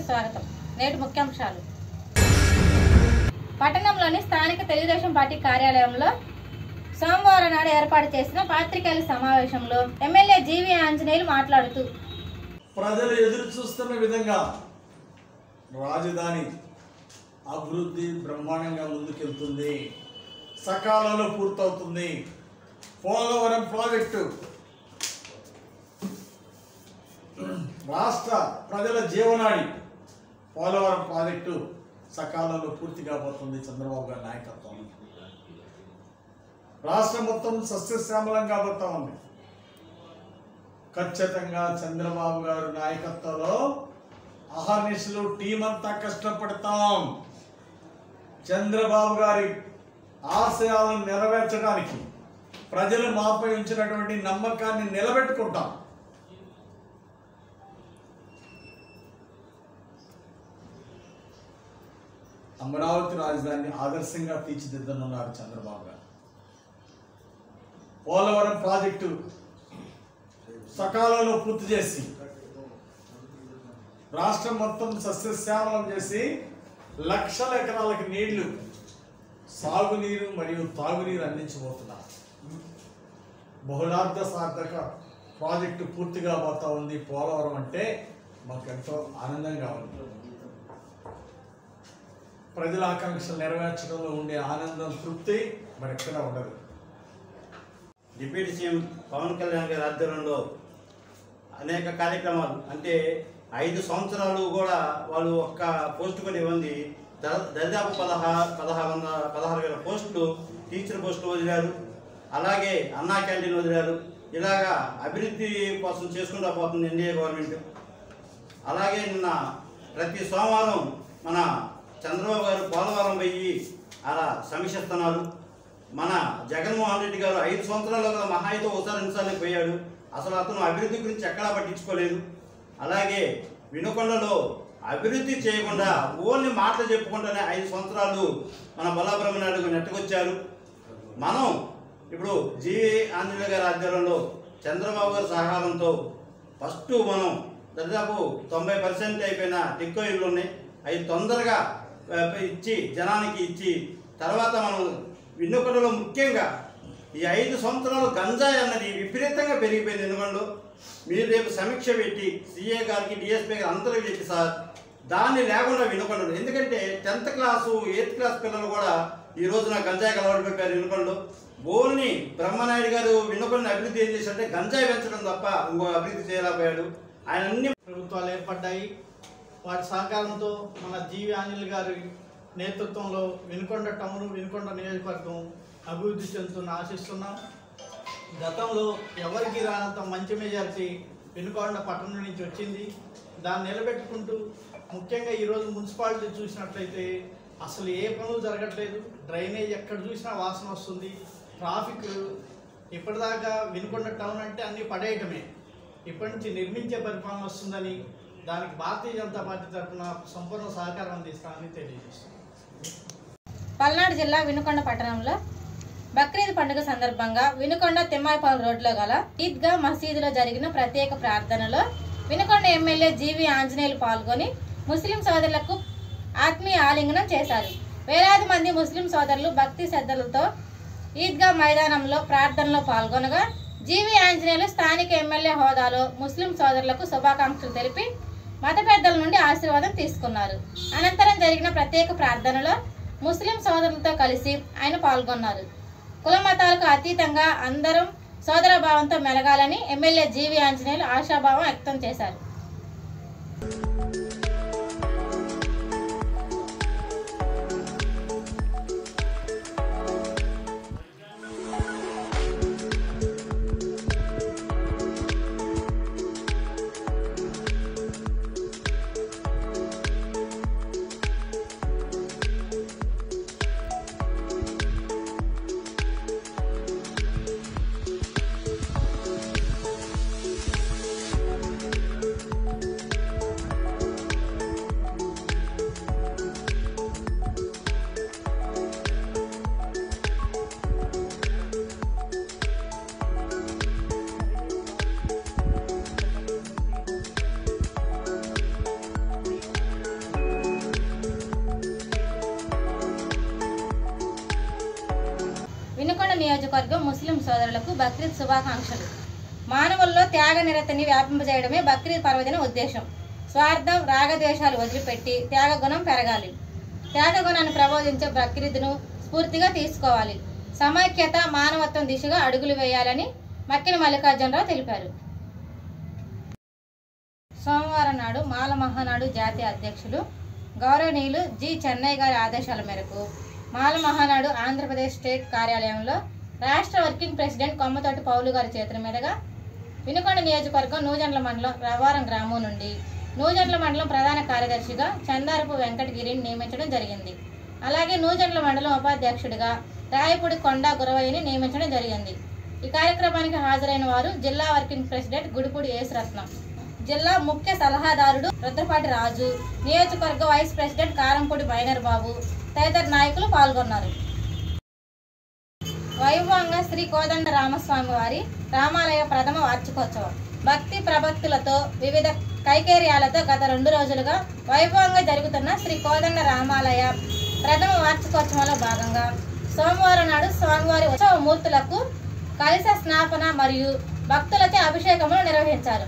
న్యూస్కి స్వాగతం. నేటి ముఖ్యాంశాలు. పట్టణంలోని స్థానిక తెలుగుదేశం పార్టీ కార్యాలయంలో సోమవారం నాడు ఏర్పాటు చేసిన పాత్రికేయుల సమావేశంలో ఎమ్మెల్యే జీవి ఆంజనేయులు మాట్లాడుతూ, ప్రజలు ఎదురు చూస్తున్న విధంగా రాజధాని అభివృద్ధి బ్రహ్మాండంగా ముందుకెళ్తుంది, సకాలంలో పూర్తవుతుంది. పోలవరం ప్రాజెక్టు రాష్ట్ర ప్రజల జీవనాడి. పోలవరం ప్రాజెక్టు సకాలంలో పూర్తి కాబోతుంది. చంద్రబాబు గారి నాయకత్వం రాష్ట్రం మొత్తం సస్యశ్యామలం కాబోతా ఉంది. ఖచ్చితంగా చంద్రబాబు గారు నాయకత్వంలో అహర్నిశలు టీం అంతా కష్టపడతాం. చంద్రబాబు గారి ఆశయాలను నెరవేర్చడానికి ప్రజలు మాపై ఉంచినటువంటి నమ్మకాన్ని నిలబెట్టుకుంటాం. అమరావతి రాజధానిని ఆదర్శంగా తీర్చిదిద్దనున్నారు చంద్రబాబు గారు. పోలవరం ప్రాజెక్టు సకాలంలో పూర్తి చేసి రాష్ట్రం మొత్తం సస్యశ్యామలం చేసి లక్షల ఎకరాలకి నీళ్లు, సాగునీరు మరియు తాగునీరు అందించబోతున్నారు. బహుళార్థ సార్థక ప్రాజెక్టు పూర్తిగా పోతా ఉంది. పోలవరం అంటే మాకు ఎంతో ఆనందంగా ఉంది. ప్రజల ఆకాంక్షలు నెరవేర్చడంలో ఉండే ఆనందం, తృప్తి మరెక్కడా ఉండదు. డిప్యూటీ సీఎం పవన్ కళ్యాణ్ గారి ఆధ్వర్యంలో అనేక కార్యక్రమాలు, అంటే 5 సంవత్సరాలు కూడా వాళ్ళు ఒక్క పోస్టు కూడా ఇవ్వండి, దాదాపు 16,000 పోస్టులు, టీచర్ పోస్టులు వదిలారు. అలాగే అన్నా క్యాంటీన్ వదిలారు. ఇలాగా అభివృద్ధి కోసం చేసుకుంటూ పోతుంది ఎన్డీఏ గవర్నమెంట్. అలాగే నిన్న ప్రతి సోమవారం మన చంద్రబాబు గారు పోలవరం పోయి అలా సమీక్షిస్తున్నారు. మన జగన్మోహన్ రెడ్డి గారు 5 సంవత్సరాల్లో కదా మహాయితో ఒకసారి 2 సార్లు పోయాడు. అసలు అతను అభివృద్ధి గురించి ఎక్కడా పట్టించుకోలేదు. అలాగే వినుకొండలో అభివృద్ధి చేయకుండా ఓన్లీ మాటలు చెప్పుకుంటూనే 5 సంవత్సరాలు మన బొల్లాబ్రహ్మనాయుడు నెట్టకొచ్చారు. మనం ఇప్పుడు జీవి ఆంజనేయులు గారి ఆధ్వర్యంలో చంద్రబాబు గారి సహకారంతో ఫస్ట్ మనం దాదాపు 90% అయిపోయిన టిక్కో ఇళ్ళు ఉన్నాయి. అవి తొందరగా ఇచ్చి జనానికి ఇచ్చి తర్వాత మనం వినుకొండలో ముఖ్యంగా ఈ 5 సంవత్సరాలు గంజాయి అన్నది విపరీతంగా పెరిగిపోయింది. ఎందుకంటే మీరు రేపు సమీక్ష పెట్టి సీఏ గారికి, డిఎస్పీ గారికి అందరూ పెట్టి సార్ దాన్ని లేకుండా వినుకొండలు, ఎందుకంటే 10th క్లాసు 8th క్లాస్ పిల్లలు కూడా ఈ రోజున గంజాయి అలవాటు పెట్టారు వినుకొండలో. బోల్ని బ్రహ్మనాయుడు గారు వినుకొండని అభివృద్ధి ఏం చేశారంటే గంజాయి పెంచడం తప్ప ఇంకో అభివృద్ధి చేయలేకపోయాడు. ఆయన అన్ని ప్రభుత్వాలు ఏర్పడ్డాయి. వారి సహకారంతో మన జీవి ఆంజనేయులు గారి నేతృత్వంలో వినుకొండ టౌన్, వినుకొండ నియోజకవర్గం అభివృద్ధి చెందుతున్న ఆశిస్తున్నాం. గతంలో ఎవరికి రానంత మంచి మెజారిటీ వినుకొండ పట్టణం నుంచి వచ్చింది. దాన్ని నిలబెట్టుకుంటూ ముఖ్యంగా ఈరోజు మున్సిపాలిటీ చూసినట్లయితే అసలు ఏ పనులు జరగట్లేదు. డ్రైనేజ్ ఎక్కడ చూసినా వాసన వస్తుంది. ట్రాఫిక్ ఇప్పటిదాకా వినుకొండ టౌన్ అంటే అన్నీ పడేయటమే. ఇప్పటి నుంచి నిర్మించే పరిపాలన వస్తుందని, దానికి భారతీయ జనతా పార్టీ తరఫున సంపూర్ణ సహకారం అందిస్తామని తెలియజేస్తున్నాం. పల్నాడు జిల్లా వినుకొండ పట్టణంలో బక్రీద్ పండుగ సందర్భంగా వినుకొండ తిమ్మాయిపాలెం రోడ్లో గల ఈద్గా మసీదులో జరిగిన ప్రత్యేక ప్రార్థనలో వినుకొండ ఎమ్మెల్యే జీవి ఆంజనేయులు పాల్గొని ముస్లిం సోదరులకు ఆత్మీయ ఆలింగనం చేశారు. వేలాది మంది ముస్లిం సోదరులు భక్తి శ్రద్ధలతో ఈద్గా మైదానంలో ప్రార్థనలో పాల్గొనగా జీవి ఆంజనేయులు స్థానిక ఎమ్మెల్యే హోదాలో ముస్లిం సోదరులకు శుభాకాంక్షలు తెలిపి మత పెద్దల నుండి ఆశీర్వాదం తీసుకున్నారు. అనంతరం జరిగిన ప్రత్యేక ప్రార్థనలో ముస్లిం సోదరులతో కలిసి ఆయన పాల్గొన్నారు. కుల మతాలకు అతీతంగా అందరం సోదరభావంతో మెలగాలని ఎమ్మెల్యే జీవి ఆంజనేయులు ఆశాభావం వ్యక్తం చేశారు. నియోజకవర్గం ముస్లిం సోదరులకు బక్రీద్ శుభాకాంక్షలు. మానవుల్లో త్యాగ నిరతిని వ్యాపింపజేయడమే బక్రీద్ పర్వదిన ఉద్దేశం. స్వార్థం, రాగద్వేషాలు వదిలిపెట్టి త్యాగగుణం పెరగాలి. త్యాగగుణాన్ని ప్రబోధించే బక్రీద్ను స్ఫూర్తిగా తీసుకోవాలి. సమైక్యత, మానవత్వం దిశగా అడుగులు వేయాలని మక్కిన మల్లికార్జునరావు తెలిపారు. సోమవారం నాడు మాల మహానాడు జాతీయ అధ్యక్షులు గౌరవనీయులు జి చెన్నై గారి ఆదేశాల మేరకు మాల మహానాడు ఆంధ్రప్రదేశ్ స్టేట్ కార్యాలయంలో రాష్ట్ర వర్కింగ్ ప్రెసిడెంట్ కొమ్మతోటి పౌలు గారి చేతుల మీదుగా వినుకొండ నియోజకవర్గం నూజెండ్ల మండలం రవారం గ్రామం నుండి నూజెండ్ల మండలం ప్రధాన కార్యదర్శిగా చందారపు వెంకటగిరిని నియమించడం జరిగింది. అలాగే నూజెండ్ల మండలం ఉపాధ్యక్షుడిగా రాయపూడి కొండ గురవయ్యని నియమించడం జరిగింది. ఈ కార్యక్రమానికి హాజరైన వారు జిల్లా వర్కింగ్ ప్రెసిడెంట్ గుడిపూడి యేసురత్నం, జిల్లా ముఖ్య సలహాదారుడు రుద్రపాటి రాజు, నియోజకవర్గ వైస్ ప్రెసిడెంట్ కారంపూడి మైనర్ బాబు తదితర నాయకులు పాల్గొన్నారు. వైభవంగా శ్రీ కోదండ రామస్వామి వారి రామాలయ ప్రథమ వార్షికోత్సవం భక్తి ప్రభక్తులతో వివిధ కైకేర్యాలతో గత 2 రోజులుగా వైభవంగా జరుగుతున్న శ్రీ కోదండ రామాలయ ప్రథమ వార్షికోత్సవంలో భాగంగా సోమవారం నాడు స్వామివారి ఉత్సవ మూర్తులకు కలశ స్నాపన మరియు భక్తులచే అభిషేకములు నిర్వహించారు.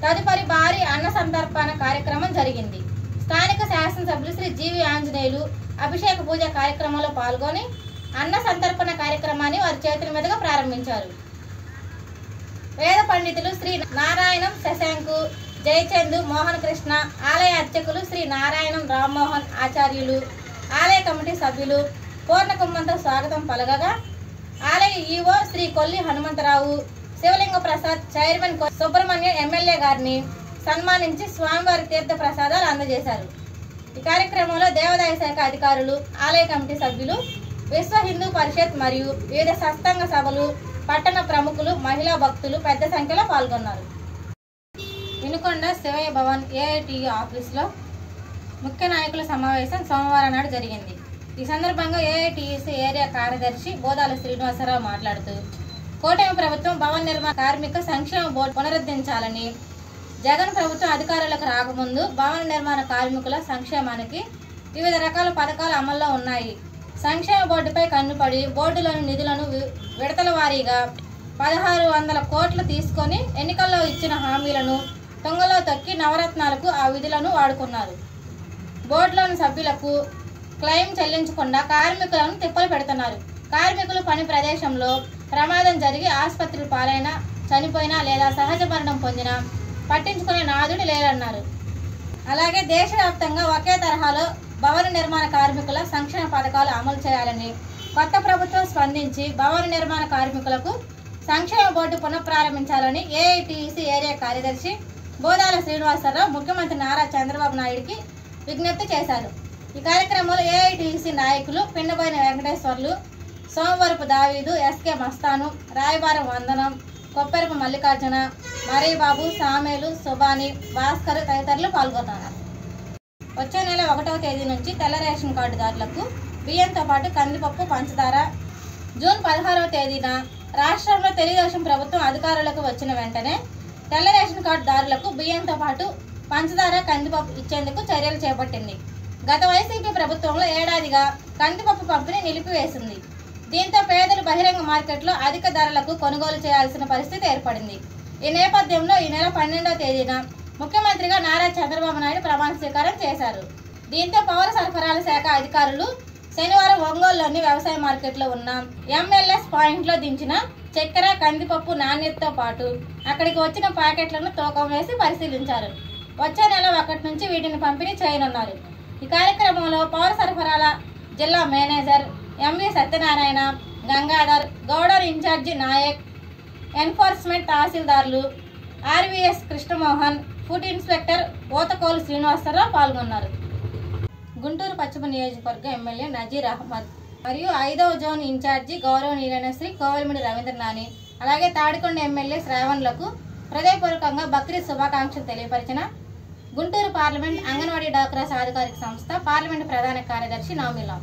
తదుపరి భారీ అన్న సంతర్పణ కార్యక్రమం జరిగింది. స్థానిక శాసనసభ్యులు శ్రీ జీవి ఆంజనేయులు అభిషేక పూజ కార్యక్రమంలో పాల్గొని అన్న సంతర్పణ కార్యక్రమాన్ని వారి చేతుల మీదుగా ప్రారంభించారు. వేద పండితులు శ్రీ నారాయణం శశాంకు, జయచందు, మోహన్ కృష్ణ, ఆలయ అర్చకులు శ్రీ నారాయణం రామ్మోహన్ ఆచార్యులు, ఆలయ కమిటీ సభ్యులు పూర్ణకుంభంతో స్వాగతం పలకగా ఆలయ ఈవో శ్రీ కొల్లి హనుమంతరావు, శివలింగ ప్రసాద్, చైర్మన్ సుబ్రహ్మణ్యం ఎమ్మెల్యే గారిని సన్మానించి స్వామివారి తీర్థ ప్రసాదాలు అందజేశారు. ఈ కార్యక్రమంలో దేవాదాయ శాఖ అధికారులు, ఆలయ కమిటీ సభ్యులు, విశ్వ హిందూ పరిషత్ మరియు వివిధ సత్సంగ సభలు, పట్టణ ప్రముఖులు, మహిళా భక్తులు పెద్ద సంఖ్యలో పాల్గొన్నారు. వినుకొండ శివయ్య భవన్ ఏఐటియు ఆఫీసులో ముఖ్య నాయకుల సమావేశం సోమవారం నాడు జరిగింది. ఈ సందర్భంగా ఏఐటియుసి ఏరియా కార్యదర్శి బోదాల శ్రీనివాసరావు మాట్లాడుతూ కూటమి ప్రభుత్వం భవన నిర్మాణ కార్మిక సంక్షేమ బోర్డు పునరుద్ధరించాలని, జగన్ ప్రభుత్వం అధికారులకు రాకముందు భవన నిర్మాణ కార్మికుల సంక్షేమానికి వివిధ రకాల పథకాలు అమల్లో ఉన్నాయి. సంక్షేమ బోర్డుపై కన్నుపడి బోర్డులోని నిధులను విడతల వారీగా 1600 కోట్లు తీసుకొని ఎన్నికల్లో ఇచ్చిన హామీలను తొంగలో తొక్కి నవరత్నాలకు ఆ విధులను వాడుకున్నారు. బోర్డులోని సభ్యులకు క్లెయిమ్ చెల్లించకుండా కార్మికులను తిప్పలు పెడుతున్నారు. కార్మికులు పని ప్రదేశంలో ప్రమాదం జరిగి ఆసుపత్రులు పాలైనా, చనిపోయినా లేదా సహజ మరణం పొందినా పట్టించుకునే నాదుడు లేరన్నారు. అలాగే దేశవ్యాప్తంగా ఒకే తరహాలో భవన నిర్మాణ కార్మికుల సంక్షేమ పథకాలు అమలు చేయాలని కొత్త ప్రభుత్వం స్పందించి భవన నిర్మాణ కార్మికులకు సంక్షేమ బోర్డు పునఃప్రారంభించాలని ఏఐటియుసి ఏరియా కార్యదర్శి బోదాల శ్రీనివాసరావు ముఖ్యమంత్రి నారా చంద్రబాబు నాయుడికి విజ్ఞప్తి చేశారు. ఈ కార్యక్రమంలో ఏఐటియుసి నాయకులు పిండబోయిన వెంకటేశ్వర్లు, సోమవరపు దావీదు, ఎస్కే మస్తాను, రాయబారం వందనం, కొప్పెరపు మల్లికార్జున, మరీబాబు, సామేలు, సుబాని, భాస్కర్ తదితరులు పాల్గొన్నారు. వచ్చే నెల 1వ తేదీ నుంచి తెల్ల రేషన్ కార్డుదారులకు బియ్యంతో పాటు కందిపప్పు, పంచదార, జూన్ 16వ తేదీన రాష్ట్రంలో తెలుగుదేశం ప్రభుత్వం అధికారులకు వచ్చిన వెంటనే తెల్ల రేషన్ కార్డుదారులకు బియ్యంతో పాటు పంచదార, కందిపప్పు ఇచ్చేందుకు చర్యలు చేపట్టింది. గత వైసీపీ ప్రభుత్వంలో ఏడాదిగా కందిపప్పు పంపిణీ నిలిపివేసింది. దీంతో పేదలు బహిరంగ మార్కెట్లో అధిక ధరలకు కొనుగోలు చేయాల్సిన పరిస్థితి ఏర్పడింది. ఈ నేపథ్యంలో ఈ నెల 12వ తేదీన ముఖ్యమంత్రిగా నారా చంద్రబాబు నాయుడు ప్రమాణ స్వీకారం చేశారు. దీంతో పౌర సరఫరాల శాఖ అధికారులు శనివారం ఒంగోలులోని వ్యవసాయ మార్కెట్లో ఉన్న ఎంఎల్ఎస్ పాయింట్లో దించిన చక్కెర, కందిపప్పు నాణ్యతతో పాటు అక్కడికి వచ్చిన ప్యాకెట్లను తూకం వేసి పరిశీలించారు. వచ్చే నెల 1 నుంచి వీటిని పంపిణీ చేయనున్నారు. ఈ కార్యక్రమంలో పౌర సరఫరాల జిల్లా manager MV Satyanarayana, Gangadhar, Goudar in charge Nayak, enforcement తహసీల్దార్లు ఆర్వీఎస్ కృష్ణమోహన్, ఫుడ్ ఇన్స్పెక్టర్ ఓతకోలు శ్రీనివాసరావు పాల్గొన్నారు. గుంటూరు పశ్చిమ నియోజకవర్గ ఎమ్మెల్యే నజీర్ అహ్మద్ మరియు 5వ జోన్ ఇన్ఛార్జి గౌరవనీయులైన శ్రీ కోవెలమిడి రవీంద్రనాని, అలాగే తాడికొండ ఎమ్మెల్యే శ్రావణ్లకు హృదయపూర్వకంగా బక్రీద్ శుభాకాంక్షలు తెలియపరిచిన గుంటూరు పార్లమెంట్ అంగన్వాడీ డాక్రా సాధికారిక సంస్థ పార్లమెంటు ప్రధాన కార్యదర్శి నవమిలా.